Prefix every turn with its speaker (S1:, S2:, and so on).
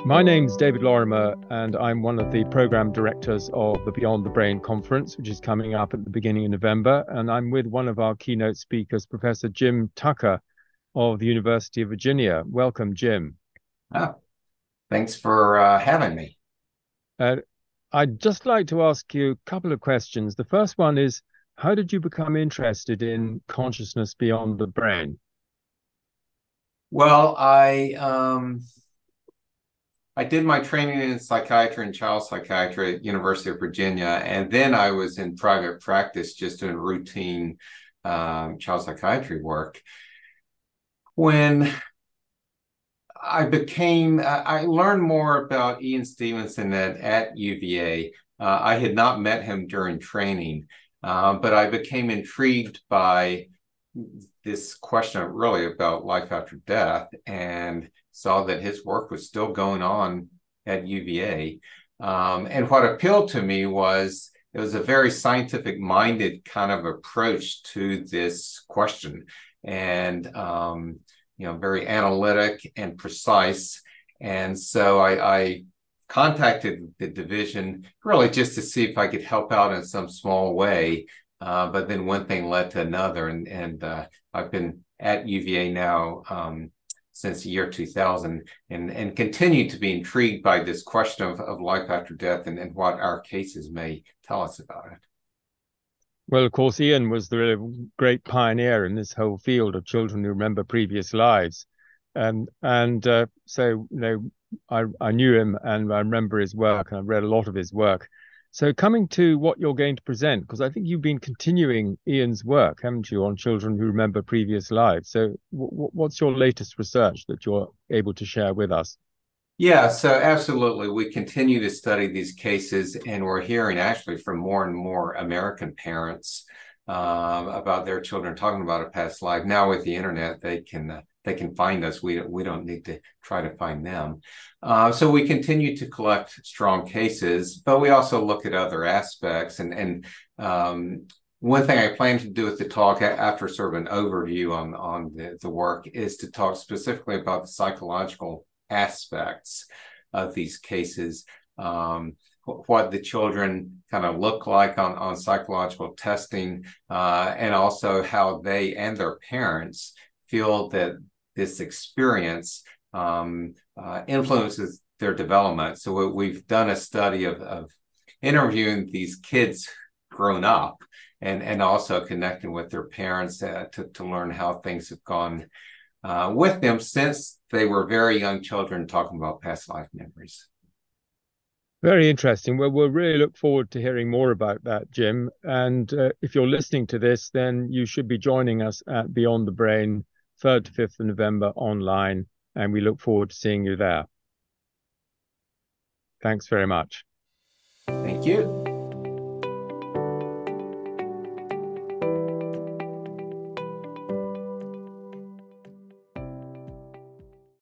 S1: My name's David Lorimer, and I'm one of the program directors of the Beyond the Brain conference, which is coming up at the beginning of November. And I'm with one of our keynote speakers, Professor Jim Tucker of the University of Virginia. Welcome, Jim.
S2: Oh, thanks for having me.
S1: Uh, I'd just like to ask you a couple of questions. The first one is, how did you become interested in consciousness beyond the brain?
S2: Well, I did my training in psychiatry and child psychiatry at University of Virginia, and then I was in private practice just doing routine child psychiatry work. When I learned more about Ian Stevenson at UVA. I had not met him during training, but I became intrigued by this question really about life after death and saw that his work was still going on at UVA. And what appealed to me was it was a very scientific minded kind of approach to this question. And very analytic and precise. And so I contacted the division really just to see if I could help out in some small way. But then one thing led to another. And I've been at UVA now since the year 2000 and continue to be intrigued by this question of life after death and what our cases may tell us about it.
S1: Well, of course, Ian was the great pioneer in this whole field of children who remember previous lives. So, I knew him and I remember his work and I've read a lot of his work. So coming to what you're going to present, because I think you've been continuing Ian's work, haven't you, on children who remember previous lives. So what's your latest research that you're able to share with us?
S2: Yeah, so absolutely. We continue to study these cases, and we're hearing actually from more and more American parents about their children talking about a past life. Now with the internet, they can find us. We don't need to try to find them. So we continue to collect strong cases, but we also look at other aspects. And one thing I plan to do with the talk after sort of an overview on the work is to talk specifically about the psychological aspects of these cases, what the children kind of look like on psychological testing, and also how they and their parents feel that this experience influences their development. So we've done a study of interviewing these kids grown up and also connecting with their parents to learn how things have gone with them since they were very young children talking about past life memories.
S1: Very interesting. Well, we'll really look forward to hearing more about that, Jim. And if you're listening to this, then you should be joining us at Beyond the Brain, 3rd to 5th of November online. And we look forward to seeing you there. Thanks very much.
S2: Thank you.